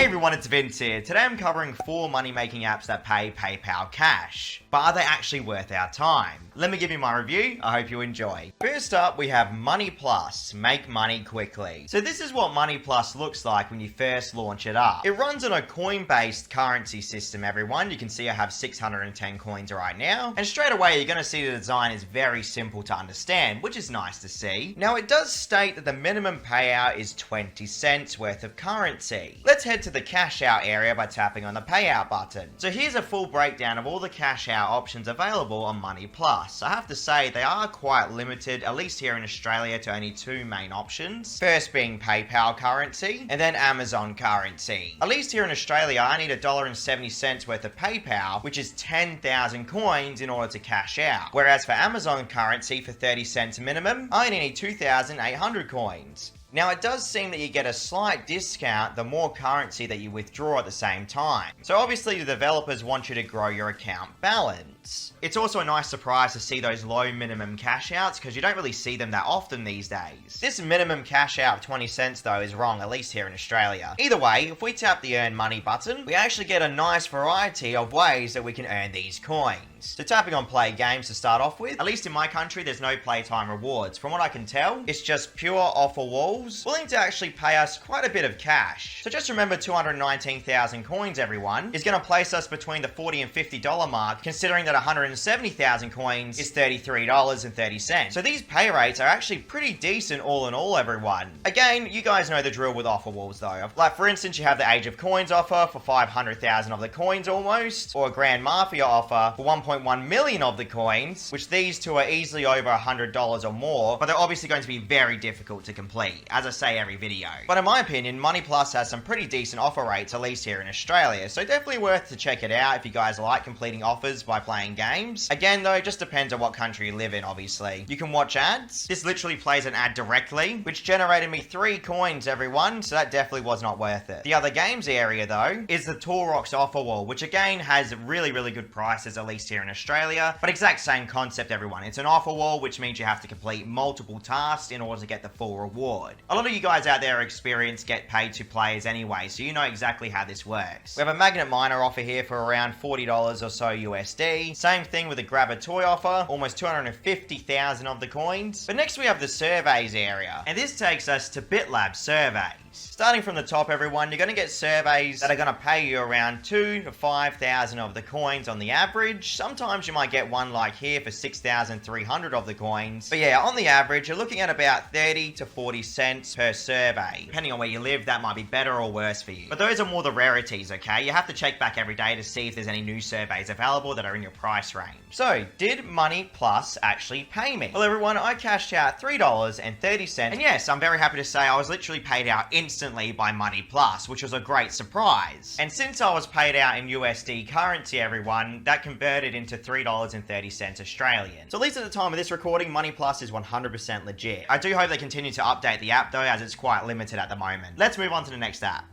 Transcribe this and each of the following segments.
everyone, it's Vince here. Today I'm covering 4 money-making apps that pay PayPal cash. But are they actually worth our time? Let me give you my review. I hope you enjoy. First up, we have Money Plus, make money quickly. So this is what Money Plus looks like when you first launch it up. It runs on a coin-based currency system, everyone. You can see I have 610 coins right now. And straight away, you're going to see the design is very simple to understand, which is nice to see. Now, it does state that the minimum payout is 20 cents worth of currency. Let's head to the cash out area by tapping on the payout button. So here's a full breakdown of all the cash out options available on Money Plus. I have to say they are quite limited, at least here in Australia, to only 2 main options. First being PayPal currency, and then Amazon currency. At least here in Australia, I need $1.70 worth of PayPal, which is 10,000 coins in order to cash out. Whereas for Amazon currency, for 30 cents minimum, I only need 2,800 coins. Now, it does seem that you get a slight discount the more currency that you withdraw at the same time. So obviously the developers want you to grow your account balance. It's also a nice surprise to see those low minimum cash outs because you don't really see them that often these days. This minimum cash out of 20 cents though is wrong, at least here in Australia. Either way, if we tap the earn money button, we actually get a nice variety of ways that we can earn these coins. So tapping on play games to start off with, at least in my country there's no playtime rewards. From what I can tell, it's just pure offer walls, willing to actually pay us quite a bit of cash. So just remember 219,000 coins, everyone, is going to place us between the $40 and $50 mark, considering that 170,000 coins is $33.30. So these pay rates are actually pretty decent all in all, everyone. Again, you guys know the drill with offer walls though. Like for instance, you have the Age of Coins offer for 500,000 of the coins almost, or a Grand Mafia offer for 1.1 million of the coins, which these two are easily over $100 or more, but they're obviously going to be very difficult to complete, as I say every video. But in my opinion, Money Plus has some pretty decent offer rates, at least here in Australia, so definitely worth to check it out if you guys like completing offers by playing games. Again though, it just depends on what country you live in, obviously. You can watch ads. This literally plays an ad directly, which generated me 3 coins, everyone, so that definitely was not worth it. The other games area though, is the Tallrocks offer wall, which again has really good prices, at least here in Australia, but exact same concept, everyone. It's an offer wall, which means you have to complete multiple tasks in order to get the full reward. A lot of you guys out there are experienced get paid to players anyway, so you know exactly how this works. We have a magnet miner offer here for around $40 or so USD. Same thing with a grab a toy offer, almost 250,000 of the coins. But next we have the surveys area, and this takes us to BitLab surveys. Starting from the top, everyone, you're going to get surveys that are going to pay you around 2,000 to 5,000 of the coins on the average. Sometimes you might get one like here for 6,300 of the coins. But yeah, on the average, you're looking at about 30 to 40 cents per survey. Depending on where you live, that might be better or worse for you. But those are more the rarities, okay? You have to check back every day to see if there's any new surveys available that are in your price range. So, did Money Plus actually pay me? Well, everyone, I cashed out $3.30. And yes, I'm very happy to say I was literally paid out instantly by Money Plus, which was a great surprise. And since I was paid out in USD currency, everyone, that converted into $3.30 Australian. So at least at the time of this recording, Money Plus is 100% legit. I do hope they continue to update the app though, as it's quite limited at the moment. Let's move on to the next app.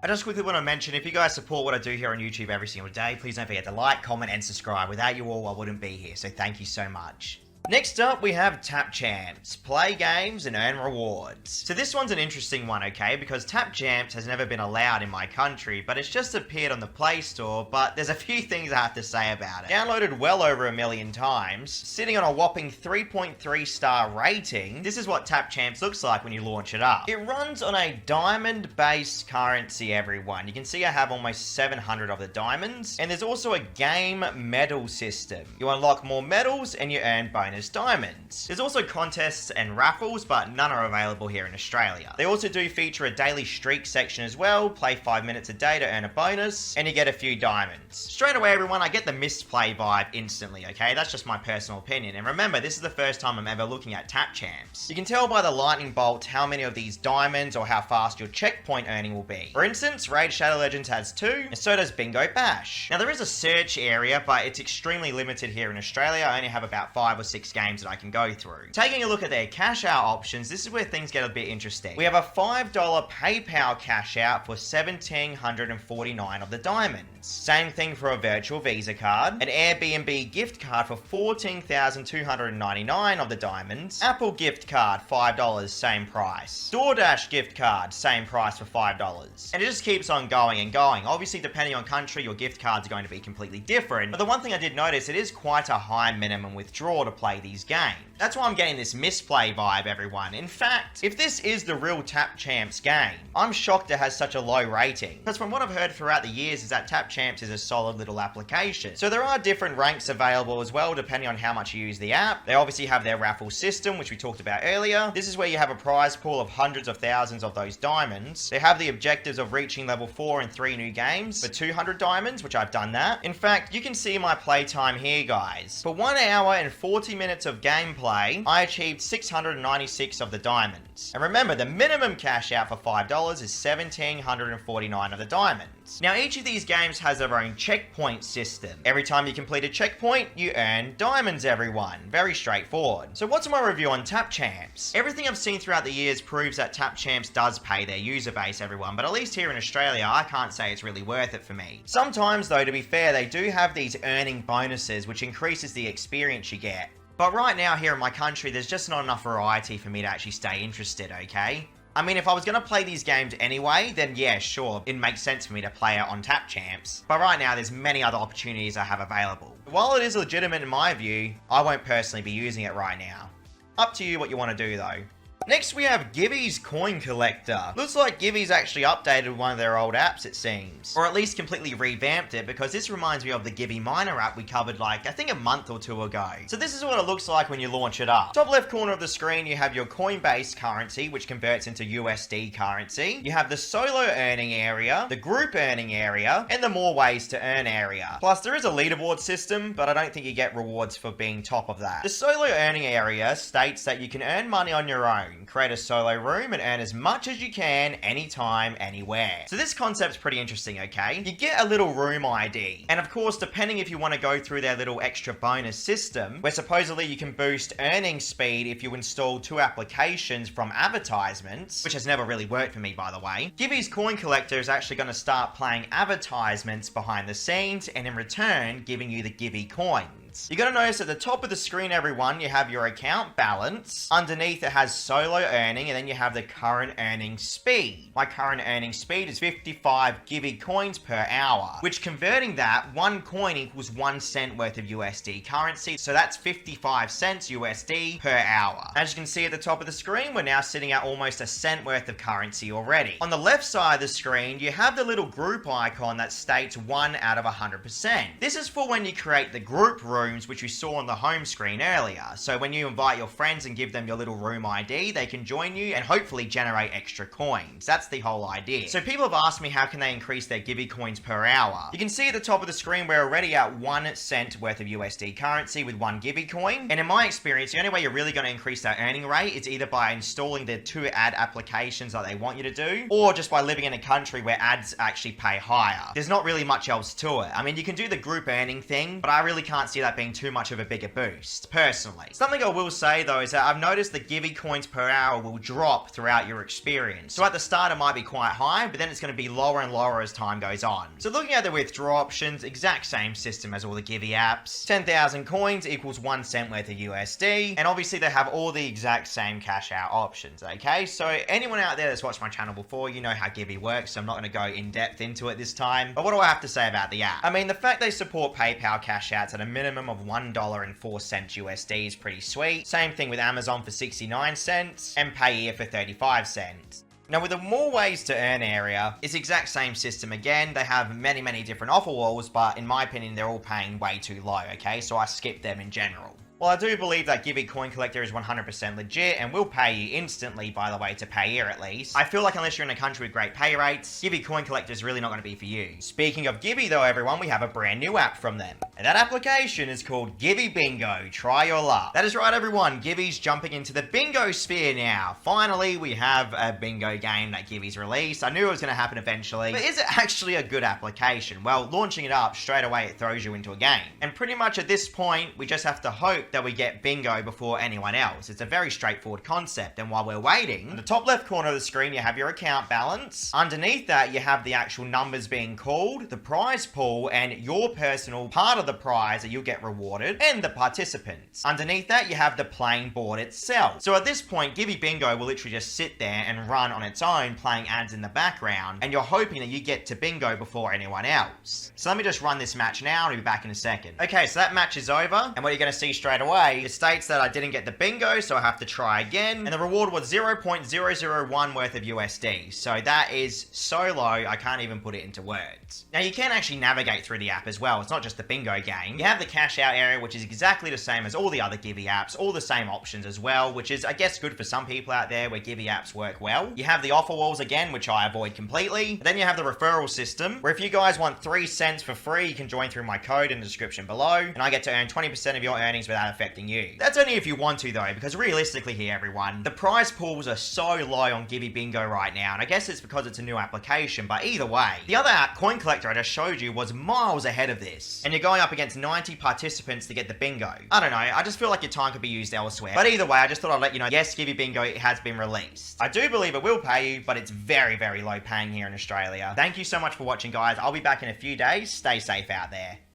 I just quickly want to mention, if you guys support what I do here on YouTube every single day, please don't forget to like, comment, and subscribe. Without you all, I wouldn't be here, so thank you so much. Next up, we have TAPCHAMPS, play games and earn rewards. So this one's an interesting one, okay, because TAPCHAMPS has never been allowed in my country, but it's just appeared on the Play Store, but there's a few things I have to say about it. Downloaded well over 1 million times, sitting on a whopping 3.3 star rating, this is what TAPCHAMPS looks like when you launch it up. It runs on a diamond-based currency, everyone. You can see I have almost 700 of the diamonds, and there's also a game medal system. You unlock more medals and you earn bonus diamonds. There's also contests and raffles, but none are available here in Australia. They also do feature a daily streak section as well. Play 5 minutes a day to earn a bonus, and you get a few diamonds. Straight away, everyone, I get the misplay vibe instantly, okay? That's just my personal opinion. And remember, this is the first time I'm ever looking at TAPCHAMPS. You can tell by the lightning bolt how many of these diamonds or how fast your checkpoint earning will be. For instance, Raid Shadow Legends has 2, and so does Bingo Bash. Now, there is a search area, but it's extremely limited here in Australia. I only have about 5 or 6 6 games that I can go through. Taking a look at their cash out options, this is where things get a bit interesting. We have a $5 PayPal cash out for 1,749 of the diamonds. Same thing for a virtual Visa card, an Airbnb gift card for 14,299 of the diamonds, Apple gift card $5, same price, DoorDash gift card, same price for $5. And it just keeps on going and going. Obviously, depending on country, your gift cards are going to be completely different. But the one thing I did notice, it is quite a high minimum withdrawal to play these games. That's why I'm getting this misplay vibe, everyone. In fact, if this is the real TAPCHAMPS game, I'm shocked it has such a low rating. Because from what I've heard throughout the years is that TAPCHAMPS is a solid little application. So there are different ranks available as well, depending on how much you use the app. They obviously have their raffle system, which we talked about earlier. This is where you have a prize pool of hundreds of thousands of those diamonds. They have the objectives of reaching level 4 in 3 new games for 200 diamonds, which I've done that. In fact, you can see my playtime here, guys. For 1 hour and 40 minutes of gameplay, I achieved 696 of the diamonds. And remember, the minimum cash out for $5 is 1,749 of the diamonds. Now, each of these games has their own checkpoint system. Every time you complete a checkpoint, you earn diamonds, everyone. Very straightforward. So what's my review on TAPCHAMPS? Everything I've seen throughout the years proves that TAPCHAMPS does pay their user base, everyone, but at least here in Australia, I can't say it's really worth it for me. Sometimes, though, to be fair, they do have these earning bonuses, which increases the experience you get. But right now here in my country, there's just not enough variety for me to actually stay interested, okay? I mean, if I was going to play these games anyway, then yeah, sure, it makes sense for me to play it on TAPCHAMPS. But right now, there's many other opportunities I have available. While it is legitimate in my view, I won't personally be using it right now. Up to you what you want to do though. Next we have Givvy's Coin Collector. Looks like Givvy's actually updated one of their old apps, it seems. Or at least completely revamped it, because this reminds me of the Givvy Miner app we covered I think a month or 2 ago. So this is what it looks like when you launch it up. Top left corner of the screen you have your coin-based currency, which converts into USD currency. You have the solo earning area, the group earning area, and the more ways to earn area. Plus there is a leaderboard system, but I don't think you get rewards for being top of that. The solo earning area states that you can earn money on your own. Create a solo room and earn as much as you can, anytime, anywhere. So this concept's pretty interesting, okay? You get a little room ID. And of course, depending if you want to go through their little extra bonus system, where supposedly you can boost earning speed if you install 2 applications from advertisements, which has never really worked for me, by the way. Givvy's Coin Collector is actually going to start playing advertisements behind the scenes and in return, giving you the Givvy coins. You're going to notice at the top of the screen, everyone, you have your account balance. Underneath it has solo earning, and then you have the current earning speed. My current earning speed is 55 Givvy coins per hour, which converting that, 1 coin equals 1 cent worth of USD currency. So that's 55 cents USD per hour. As you can see at the top of the screen, we're now sitting at almost a cent worth of currency already. On the left side of the screen, you have the little group icon that states 1 out of 100%. This is for when you create the group room, which we saw on the home screen earlier. So when you invite your friends and give them your little room ID, they can join you and hopefully generate extra coins. That's the whole idea. So people have asked me how can they increase their Givvy coins per hour. You can see at the top of the screen we're already at 1 cent worth of USD currency with 1 Givvy coin. And in my experience, the only way you're really going to increase that earning rate is either by installing the 2 ad applications that they want you to do, or just by living in a country where ads actually pay higher. There's not really much else to it. I mean, you can do the group earning thing, but I really can't see that being too much of a bigger boost, personally. Something I will say though is that I've noticed the Givvy coins per hour will drop throughout your experience. So at the start it might be quite high, but then it's going to be lower and lower as time goes on. So looking at the withdraw options, exact same system as all the Givvy apps. 10,000 coins equals 1 cent worth of USD, and obviously they have all the exact same cash out options, okay? So anyone out there that's watched my channel before, you know how Givvy works, so I'm not going to go in depth into it this time. But what do I have to say about the app? I mean, the fact they support PayPal cash outs at a minimum of $1.04 USD is pretty sweet. Same thing with Amazon for 69 cents and Payeer for 35 cents. Now with the more ways to earn area, it's the exact same system again. They have many different offer walls, but in my opinion, they're all paying way too low, okay? So I skip them in general. Well, I do believe that Givvy Coin Collector is 100% legit and will pay you instantly, by the way, to Payeer at least. I feel like unless you're in a country with great pay rates, Givvy Coin Collector is really not going to be for you. Speaking of Givvy though, everyone, we have a brand new app from them. And that application is called Givvy Bingo. Try your luck. That is right, everyone. Givvy's jumping into the bingo sphere now. Finally, we have a bingo game that Givvy's released. I knew it was going to happen eventually. But is it actually a good application? Well, launching it up, straight away it throws you into a game. And pretty much at this point, we just have to hope hope that we get bingo before anyone else. It's a very straightforward concept, and while we're waiting, in the top left corner of the screen you have your account balance. Underneath that you have the actual numbers being called, the prize pool, and your personal part of the prize that you'll get rewarded, and the participants. Underneath that you have the playing board itself. So at this point, Givvy Bingo will literally just sit there and run on its own, playing ads in the background, and you're hoping that you get to bingo before anyone else. So let me just run this match now, and I'll be back in a second. Okay, so that match is over, and what you're going to see straight away, it states that I didn't get the bingo, so I have to try again, and the reward was 0.001 worth of USD. So that is so low, I can't even put it into words. Now you can actually navigate through the app as well. It's not just the bingo game. You have the cash out area, which is exactly the same as all the other Givvy apps, all the same options as well, which is, I guess, good for some people out there where Givvy apps work well. You have the offer walls again, which I avoid completely. Then you have the referral system, where if you guys want 3 cents for free, you can join through my code in the description below, and I get to earn 20% of your earnings without affecting you. That's only if you want to though, because realistically here everyone, the prize pools are so low on Givvy Bingo right now, and I guess it's because it's a new application, but either way, the other app, Coin Collector, I just showed you, was miles ahead of this, and you're going up against 90 participants to get the bingo. I don't know, I just feel like your time could be used elsewhere, but either way, I just thought I'd let you know, yes, Givvy Bingo has been released. I do believe it will pay you, but it's very, very low paying here in Australia. Thank you so much for watching, guys. I'll be back in a few days. Stay safe out there.